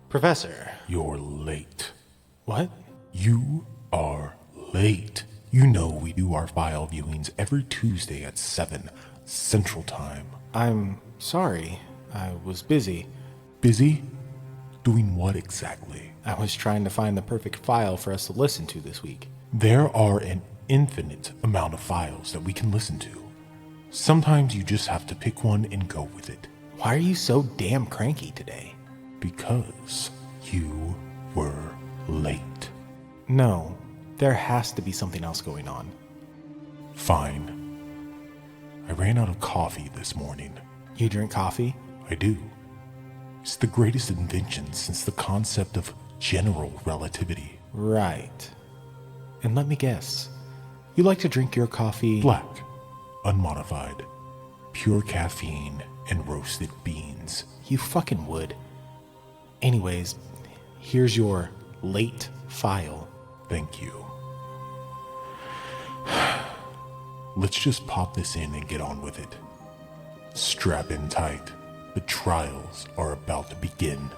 Professor. You're late. What? You are late. You know we do our file viewings every Tuesday at 7 Central Time. I'm sorry. I was busy. Busy? Doing what exactly? I was trying to find the perfect file for us to listen to this week. There are an infinite amount of files that we can listen to. Sometimes you just have to pick one and go with it. Why are you so damn cranky today? Because you were late. No, there has to be something else going on. Fine. I ran out of coffee this morning. You drink coffee? I do. It's the greatest invention since the concept of general relativity. Right. And let me guess, you like to drink your coffee Black, unmodified, pure caffeine, and roasted beans. You fucking would. Anyways, here's your late file. Thank you. Let's just pop this in and get on with it. Strap in tight. The trials are about to begin.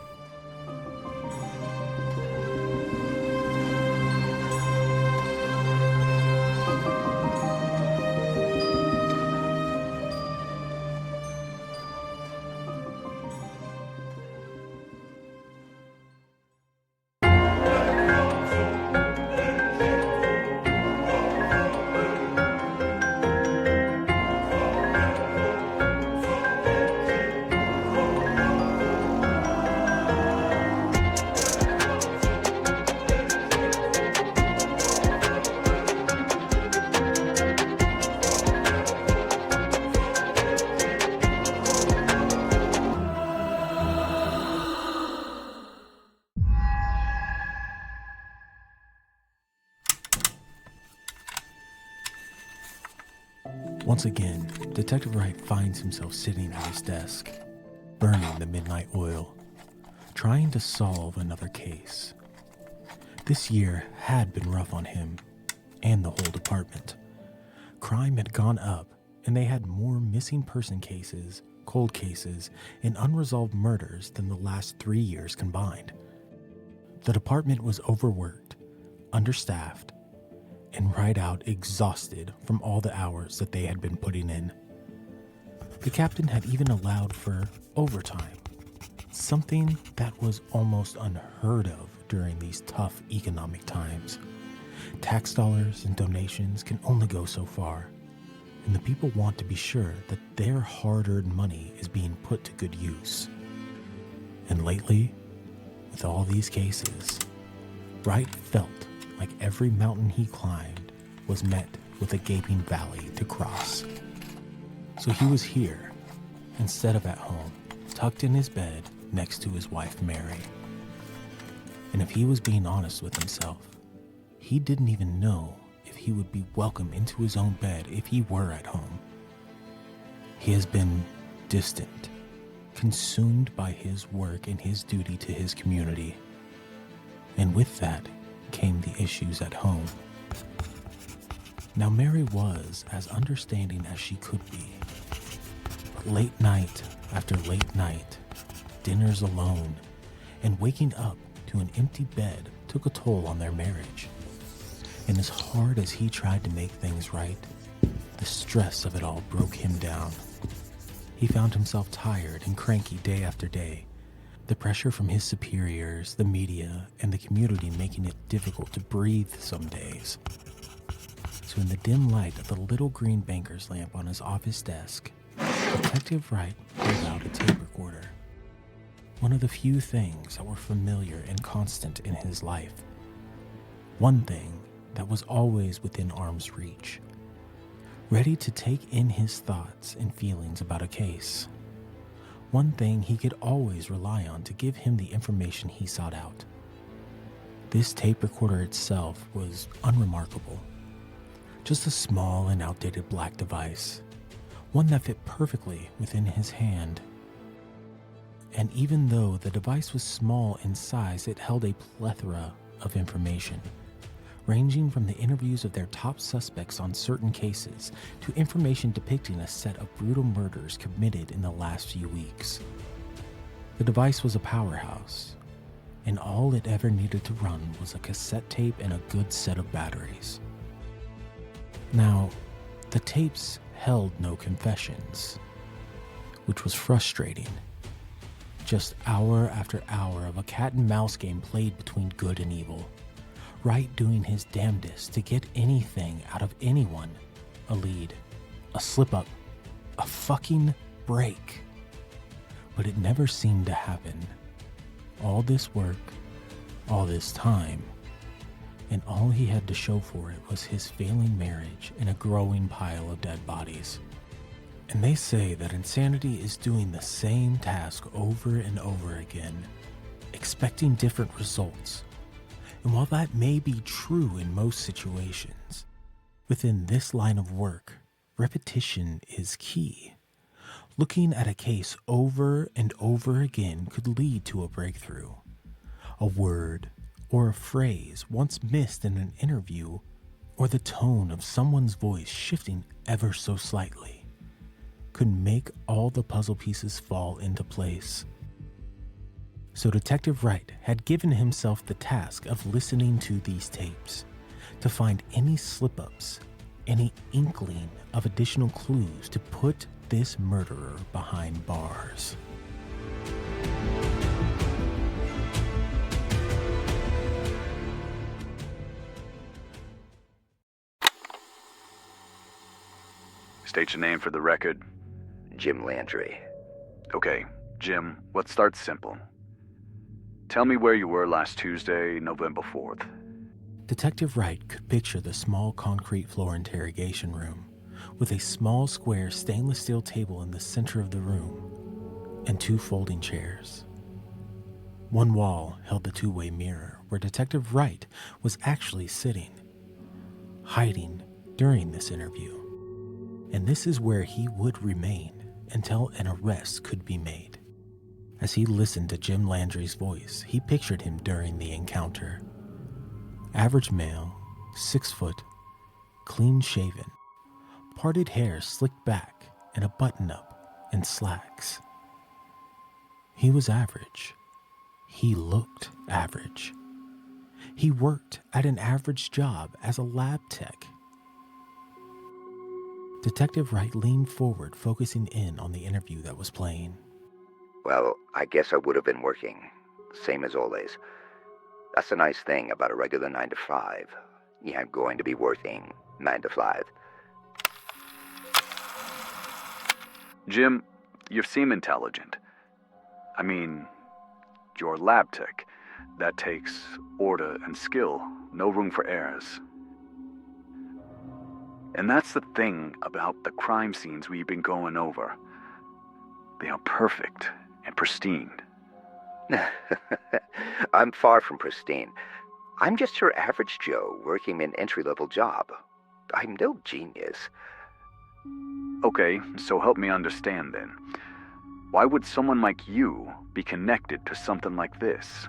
Once again, Detective Wright finds himself sitting at his desk, burning the midnight oil, trying to solve another case. This year had been rough on him and the whole department. Crime had gone up, and they had more missing person cases, cold cases, and unresolved murders than the last 3 years combined. The department was overworked, understaffed, and right out exhausted from all the hours that they had been putting in. The captain had even allowed for overtime, something that was almost unheard of during these tough economic times. Tax dollars and donations can only go so far, and the people want to be sure that their hard-earned money is being put to good use. And lately, with all these cases, Wright felt like every mountain he climbed was met with a gaping valley to cross. So he was here, instead of at home, tucked in his bed next to his wife Mary. And if he was being honest with himself, he didn't even know if he would be welcome into his own bed if he were at home. He has been distant, consumed by his work and his duty to his community. And with that came the issues at home. Now Mary was as understanding as she could be, but late night after late night, dinners alone, and waking up to an empty bed took a toll on their marriage. And as hard as he tried to make things right, the stress of it all broke him down. He found himself tired and cranky day after day, the pressure from his superiors, the media, and the community making it difficult to breathe some days. So in the dim light of the little green banker's lamp on his office desk, Detective Wright pulled out a tape recorder. One of the few things that were familiar and constant in his life. One thing that was always within arm's reach, ready to take in his thoughts and feelings about a case. One thing he could always rely on to give him the information he sought out. This tape recorder itself was unremarkable. Just a small and outdated black device, one that fit perfectly within his hand. And even though the device was small in size, it held a plethora of information, ranging from the interviews of their top suspects on certain cases to information depicting a set of brutal murders committed in the last few weeks. The device was a powerhouse, and all it ever needed to run was a cassette tape and a good set of batteries. Now, the tapes held no confessions, which was frustrating. Just hour after hour of a cat and mouse game played between good and evil. Wright doing his damnedest to get anything out of anyone. A lead, a slip-up, a fucking break. But it never seemed to happen. All this work, all this time, and all he had to show for it was his failing marriage and a growing pile of dead bodies. And they say that insanity is doing the same task over and over again, expecting different results. And while that may be true in most situations, within this line of work, repetition is key. Looking at a case over and over again could lead to a breakthrough. A word or a phrase once missed in an interview, or the tone of someone's voice shifting ever so slightly, could make all the puzzle pieces fall into place. So Detective Wright had given himself the task of listening to these tapes to find any slip-ups, any inkling of additional clues to put this murderer behind bars. State your name for the record. Jim Landry. Okay, Jim, let's start simple. Tell me where you were last Tuesday, November 4th. Detective Wright could picture the small concrete floor interrogation room, with a small square stainless steel table in the center of the room, and 2 folding chairs. One wall held the two-way mirror where Detective Wright was actually sitting, hiding during this interview. And this is where he would remain until an arrest could be made. As he listened to Jim Landry's voice, he pictured him during the encounter. Average male, 6 foot, clean-shaven, parted hair slicked back and a button-up and slacks. He was average. He looked average. He worked at an average job as a lab tech. Detective Wright leaned forward, focusing in on the interview that was playing. Well, I guess I would have been working, same as always. That's the nice thing about a regular 9 to 5. Yeah, I'm going to be working 9 to 5. Jim, you seem intelligent. I mean, you're a lab tech. That takes order and skill, no room for errors. And that's the thing about the crime scenes we've been going over. They are perfect and pristine. I'm far from pristine. I'm just your average Joe working an entry-level job. I'm no genius. Okay, so help me understand then. Why would someone like you be connected to something like this?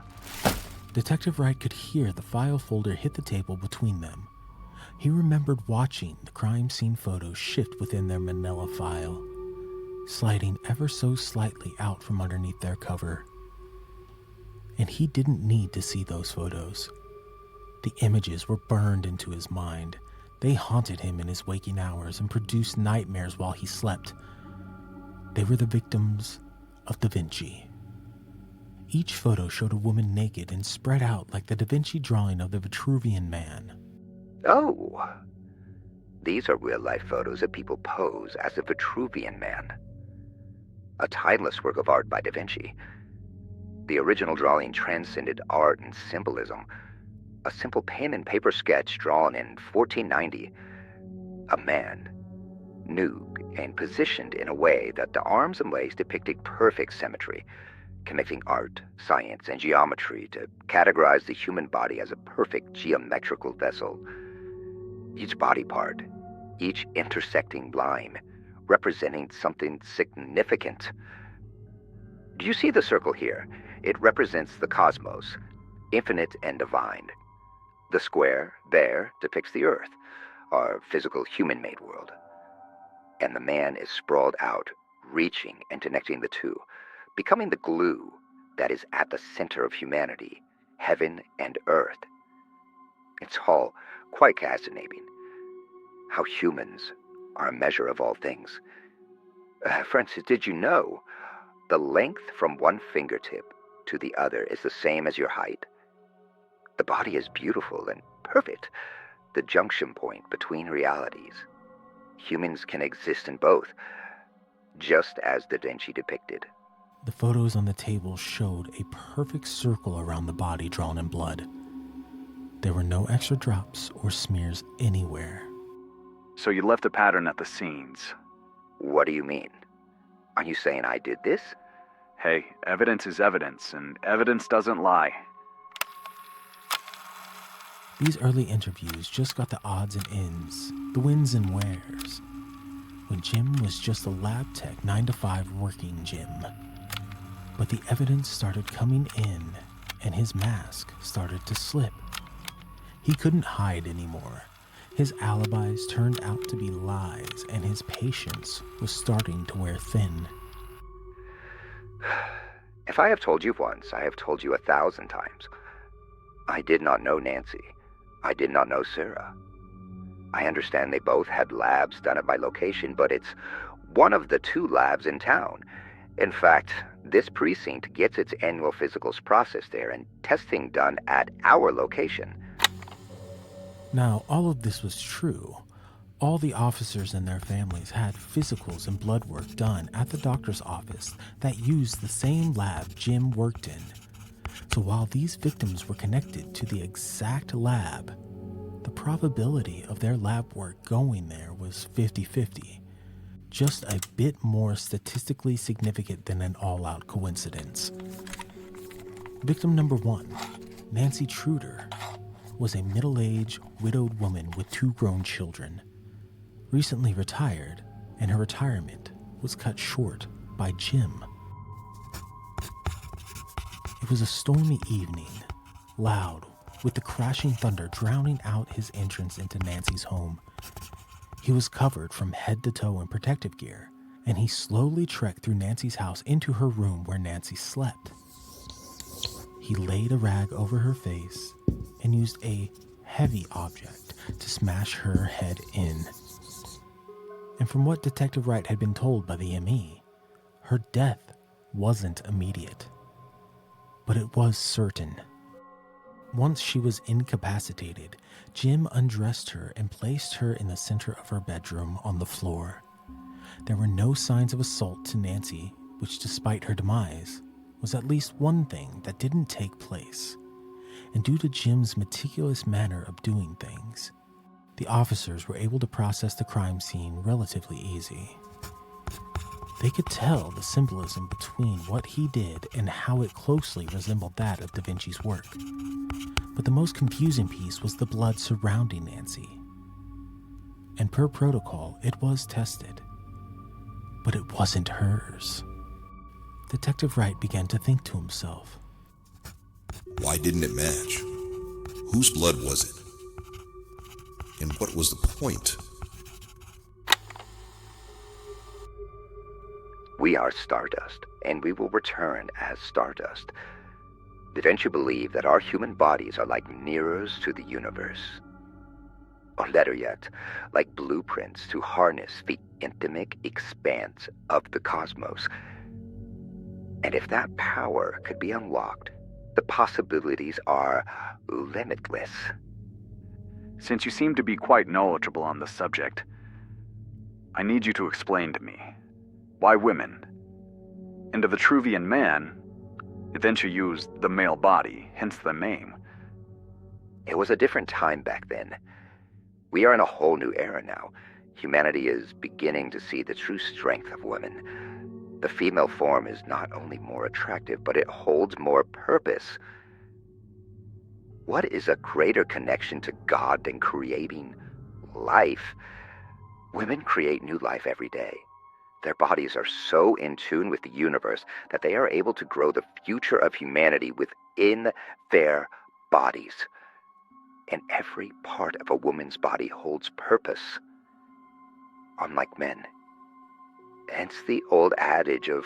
Detective Wright could hear the file folder hit the table between them. He remembered watching the crime scene photos shift within their manila file, sliding ever so slightly out from underneath their cover. And he didn't need to see those photos. The images were burned into his mind. They haunted him in his waking hours and produced nightmares while he slept. They were the victims of DaVinci. Each photo showed a woman naked and spread out like the DaVinci drawing of the Vitruvian Man. Oh, these are real-life photos of people pose as the Vitruvian Man. A timeless work of art by Da Vinci. The original drawing transcended art and symbolism. A simple pen and paper sketch drawn in 1490. A man, nude and positioned in a way that the arms and legs depicted perfect symmetry, connecting art, science, and geometry to categorize the human body as a perfect geometrical vessel. Each body part, each intersecting line, representing something significant. Do you see the circle here? It represents the cosmos, infinite and divine. The square there depicts the earth, our physical human-made world. And the man is sprawled out, reaching and connecting the two, becoming the glue that is at the center of humanity, heaven and earth. It's all quite fascinating. How humans are a measure of all things. Francis, did you know the length from one fingertip to the other is the same as your height? The body is beautiful and perfect, the junction point between realities. Humans can exist in both, just as DaVinci depicted. The photos on the table showed a perfect circle around the body drawn in blood. There were no extra drops or smears anywhere. So you left a pattern at the scenes. What do you mean? Are you saying I did this? Hey, evidence is evidence, and evidence doesn't lie. These early interviews just got the odds and ends, the wins and wheres, when Jim was just a lab tech 9-to-5 working Jim. But the evidence started coming in, and his mask started to slip. He couldn't hide anymore. His alibis turned out to be lies, and his patience was starting to wear thin. If I have told you once, I have told you 1,000 times. I did not know Nancy. I did not know Sarah. I understand they both had labs done at my location, but it's one of the 2 labs in town. In fact, this precinct gets its annual physicals processed there and testing done at our location. Now, all of this was true. All the officers and their families had physicals and blood work done at the doctor's office that used the same lab Jim worked in. So while these victims were connected to the exact lab, the probability of their lab work going there was 50-50. Just a bit more statistically significant than an all-out coincidence. Victim number 1, Nancy Truder, was a middle-aged, widowed woman with 2 grown children. Recently retired, and her retirement was cut short by Jim. It was a stormy evening, loud, with the crashing thunder drowning out his entrance into Nancy's home. He was covered from head to toe in protective gear, and he slowly trekked through Nancy's house into her room where Nancy slept. He laid a rag over her face and used a heavy object to smash her head in. And from what Detective Wright had been told by the ME, her death wasn't immediate, but it was certain. Once she was incapacitated, Jim undressed her and placed her in the center of her bedroom on the floor. There were no signs of assault to Nancy, which despite her demise, was at least one thing that didn't take place. And due to Jim's meticulous manner of doing things, the officers were able to process the crime scene relatively easy. They could tell the symbolism between what he did and how it closely resembled that of DaVinci's work. But the most confusing piece was the blood surrounding Nancy. And per protocol, it was tested. But it wasn't hers. Detective Wright began to think to himself. Why didn't it match? Whose blood was it? And what was the point? We are stardust, and we will return as stardust. DaVinci believed that our human bodies are like mirrors to the universe. Or better yet, like blueprints to harness the intimate expanse of the cosmos. And if that power could be unlocked, the possibilities are limitless. Since you seem to be quite knowledgeable on the subject, I need you to explain to me, why women? And of the Vitruvian man, DaVinci used the male body, hence the name. It was a different time back then. We are in a whole new era now. Humanity is beginning to see the true strength of women. The female form is not only more attractive, but it holds more purpose. What is a greater connection to God than creating life? Women create new life every day. Their bodies are so in tune with the universe that they are able to grow the future of humanity within their bodies. And every part of a woman's body holds purpose, unlike men. Hence the old adage of,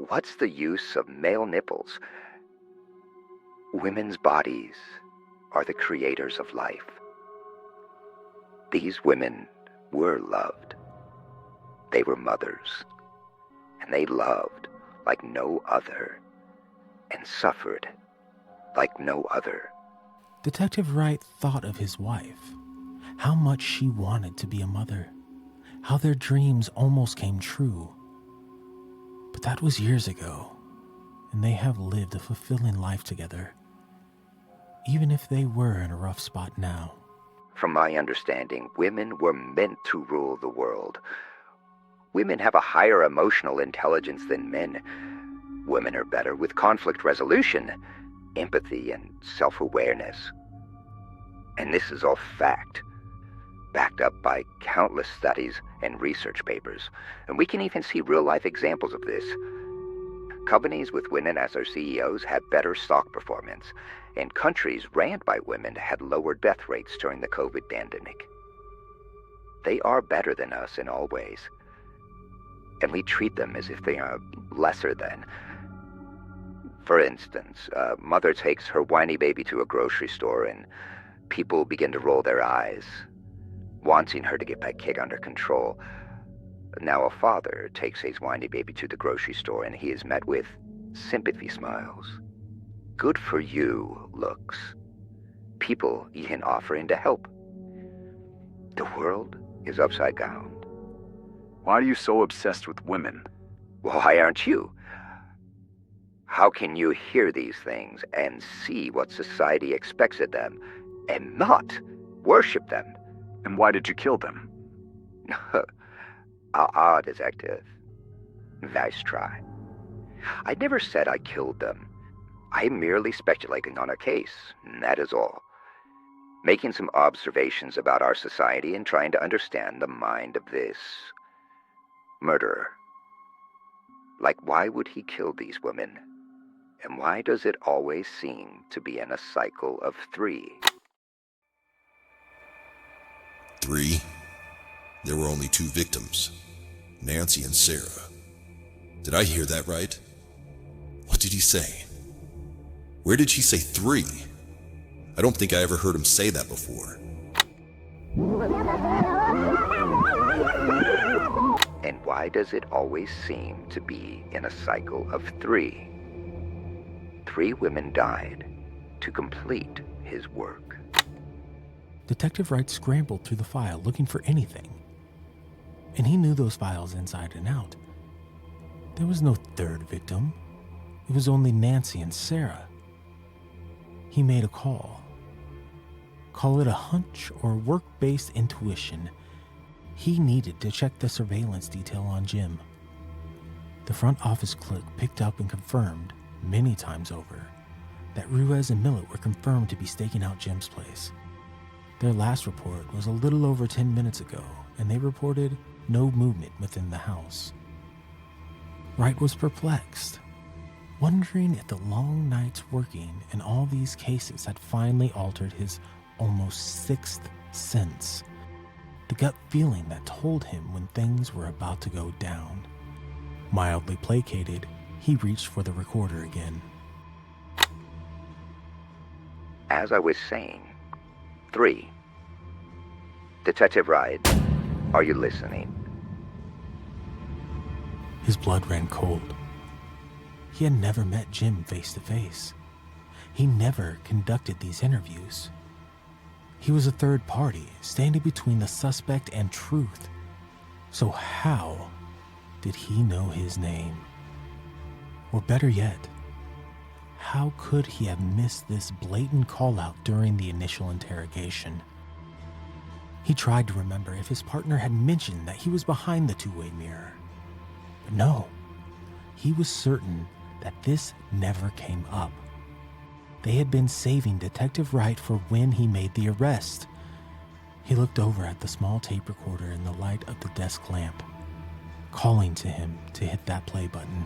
what's the use of male nipples? Women's bodies are the creators of life. These women were loved. They were mothers, and they loved like no other, and suffered like no other. Detective Wright thought of his wife, how much she wanted to be a mother, how their dreams almost came true. But that was years ago, and they have lived a fulfilling life together, even if they were in a rough spot now. From my understanding, women were meant to rule the world. Women have a higher emotional intelligence than men. Women are better with conflict resolution, empathy, and self-awareness. And this is all fact, backed up by countless studies and research papers. And we can even see real-life examples of this. Companies with women as their CEOs had better stock performance, and countries ran by women had lower death rates during the COVID pandemic. They are better than us in all ways, and we treat them as if they are lesser than. For instance, a mother takes her whiny baby to a grocery store, and people begin to roll their eyes, wanting her to get that kid under control. Now a father takes his whiny baby to the grocery store, and he is met with sympathy smiles. Good for you looks. People even offering to help. The world is upside down. Why are you so obsessed with women? Why aren't you? How can you hear these things and see what society expects of them and not worship them? And why did you kill them? Detective. Nice try. I never said I killed them. I'm merely speculating on a case, and that is all. Making some observations about our society and trying to understand the mind of this murderer. Like, why would he kill these women? And why does it always seem to be in a cycle of 3? 3? There were only 2 victims, Nancy and Sarah. Did I hear that right? What did he say? Where did she say 3? I don't think I ever heard him say that before. And why does it always seem to be in a cycle of 3? 3 women died to complete his work. Detective Wright scrambled through the file looking for anything, and he knew those files inside and out. There was no 3rd victim. It was only Nancy and Sarah. He made a call. Call it a hunch or work-based intuition. He needed to check the surveillance detail on Jim. The front office clerk picked up and confirmed, many times over, that Ruiz and Millett were confirmed to be staking out Jim's place. Their last report was a little over 10 minutes ago, and they reported no movement within the house. Wright was perplexed, wondering if the long nights working in all these cases had finally altered his almost 6th sense, the gut feeling that told him when things were about to go down. Mildly placated, he reached for the recorder again. As I was saying, 3. Detective Wright, are you listening? His blood ran cold. He had never met Jim face to face. He never conducted these interviews. He was a third party, standing between the suspect and truth. So how did he know his name? Or better yet, how could he have missed this blatant call-out during the initial interrogation? He tried to remember if his partner had mentioned that he was behind the two-way mirror. But no, he was certain that this never came up. They had been saving Detective Wright for when he made the arrest. He looked over at the small tape recorder in the light of the desk lamp, calling to him to hit that play button.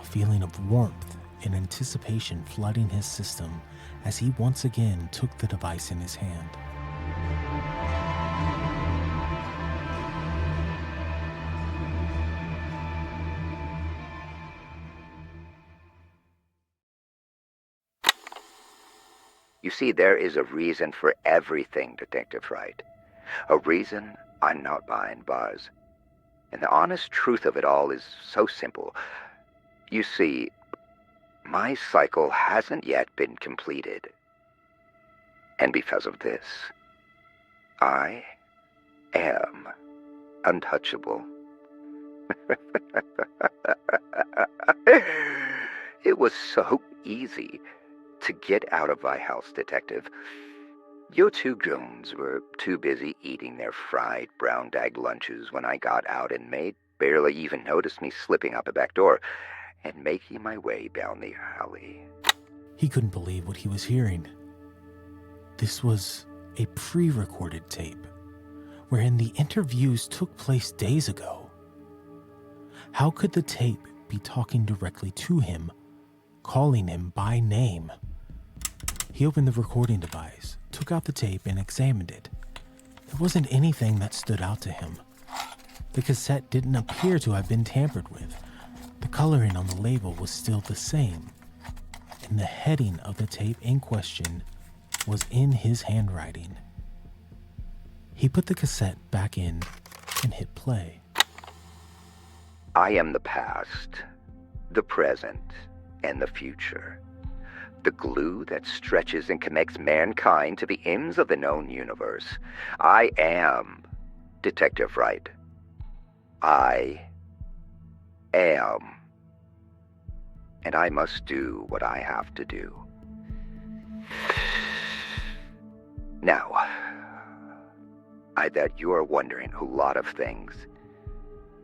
A feeling of warmth and anticipation flooding his system as he once again took the device in his hand. You see, there is a reason for everything, Detective Wright. A reason I'm not behind bars. And the honest truth of it all is so simple. You see, my cycle hasn't yet been completed. And because of this, I am untouchable. It was so easy to get out of my house, Detective. Your two goons were too busy eating their fried brown-bagged lunches when I got out, and Maid barely even noticed me slipping out the back door and making my way down the alley. He couldn't believe what he was hearing. This was a pre-recorded tape, wherein the interviews took place days ago. How could the tape be talking directly to him, calling him by name? He opened the recording device, took out the tape, and examined it. There wasn't anything that stood out to him. The cassette didn't appear to have been tampered with. The coloring on the label was still the same, and the heading of the tape in question was in his handwriting. He put the cassette back in and hit play. I am the past, the present, and the future. The glue that stretches and connects mankind to the ends of the known universe. I am Detective Wright. I am. And I must do what I have to do. Now, I bet you are wondering a lot of things,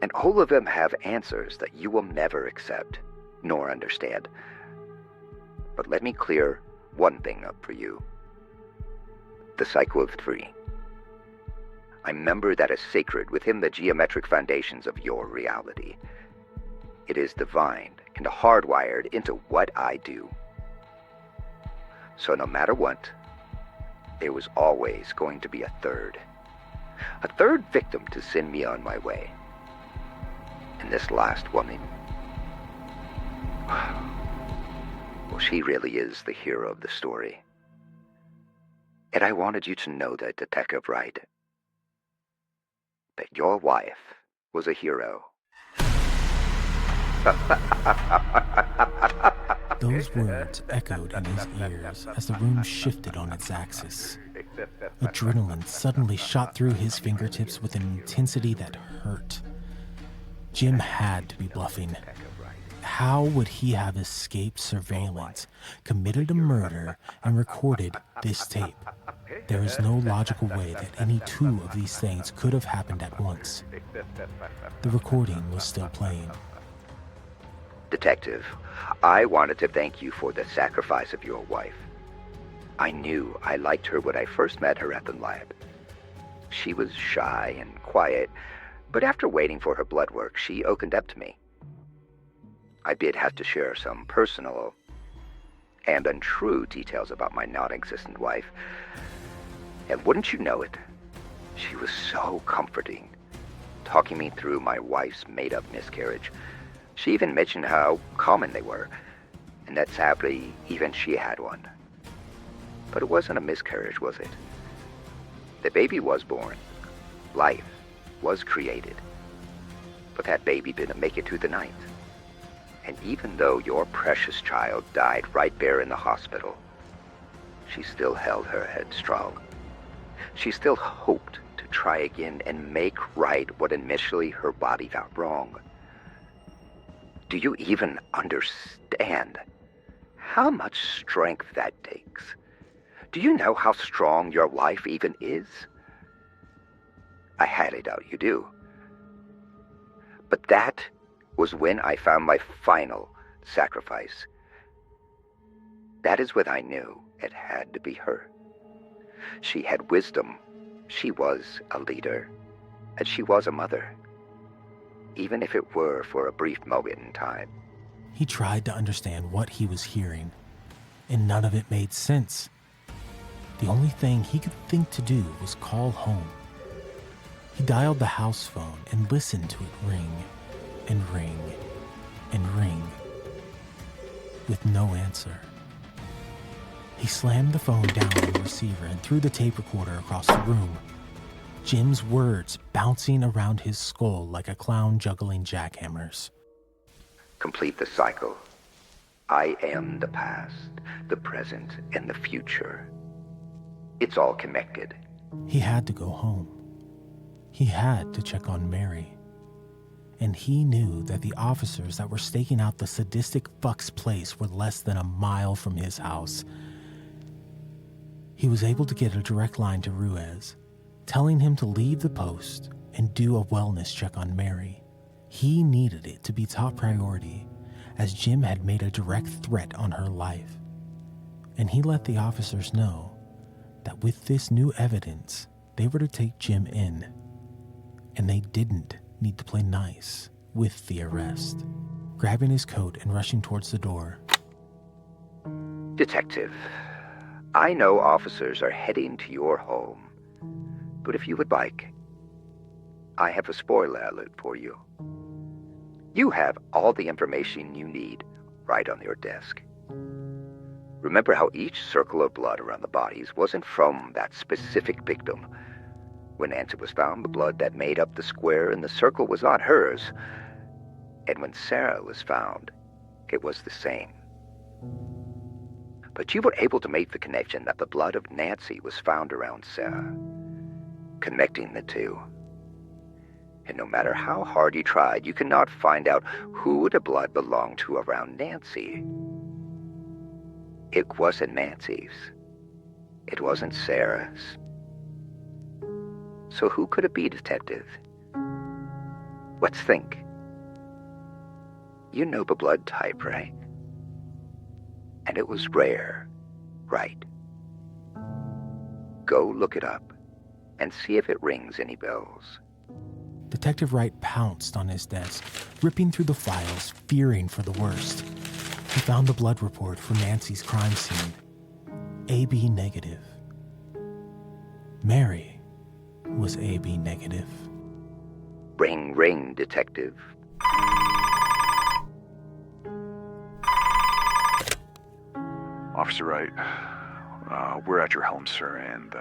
and all of them have answers that you will never accept nor understand. But let me clear one thing up for you. The cycle of three. I remember that is sacred within the geometric foundations of your reality. It is divine and hardwired into what I do. So no matter what, there was always going to be a third victim to send me on my way. And this last woman, well, she really is the hero of the story. And I wanted you to know that, Detective Wright, that your wife was a hero. Those words echoed in his ears as the room shifted on its axis. Adrenaline suddenly shot through his fingertips with an intensity that hurt. Jim had to be bluffing. How would he have escaped surveillance, committed a murder, and recorded this tape? There is no logical way that any two of these things could have happened at once. The recording was still playing. Detective, I wanted to thank you for the sacrifice of your wife. I knew I liked her when I first met her at the lab. She was shy and quiet, but after waiting for her blood work, she opened up to me. I did have to share some personal and untrue details about my non-existent wife. And wouldn't you know it, she was so comforting, talking me through my wife's made-up miscarriage. She even mentioned how common they were, and that sadly, even she had one. But it wasn't a miscarriage, was it? The baby was born. Life was created. But that baby didn't make it through the night. And even though your precious child died right there in the hospital, she still held her head strong. She still hoped to try again and make right what initially her body got wrong. Do you even understand how much strength that takes? Do you know how strong your life even is? I highly doubt you do. But that was when I found my final sacrifice. That is when I knew it had to be her. She had wisdom, she was a leader, and she was a mother, even if it were for a brief moment in time. He tried to understand what he was hearing, and none of it made sense. The only thing he could think to do was call home. He dialed the house phone and listened to it ring and ring and ring, with no answer. He slammed the phone down on the receiver and threw the tape recorder across the room. Jim's words bouncing around his skull like a clown juggling jackhammers. Complete the cycle. I am the past, the present, and the future. It's all connected. He had to go home. He had to check on Mary. And he knew that the officers that were staking out the sadistic fuck's place were less than a mile from his house. He was able to get a direct line to Ruiz, telling him to leave the post and do a wellness check on Mary. He needed it to be top priority, as Jim had made a direct threat on her life. And he let the officers know that with this new evidence, they were to take Jim in. And they didn't need to play nice with the arrest. Grabbing his coat and rushing towards the door. Detective, I know officers are heading to your home, but if you would like, I have a spoiler alert for you. You have all the information you need right on your desk. Remember how each circle of blood around the bodies wasn't from that specific victim. When Nancy was found, the blood that made up the square in the circle was not hers. And when Sarah was found, it was the same. But you were able to make the connection that the blood of Nancy was found around Sarah, connecting the two. And no matter how hard you tried, you could not find out who the blood belonged to around Nancy. It wasn't Nancy's. It wasn't Sarah's. So who could it be, Detective? Let's think. You know the blood type, right? And it was rare, right? Go look it up and see if it rings any bells. Detective Wright pounced on his desk, ripping through the files, fearing for the worst. He found the blood report for Nancy's crime scene. AB negative. Mary was AB negative. Ring, ring, Detective. Officer Wright, we're at your helm, sir, and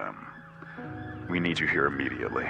we need you here immediately.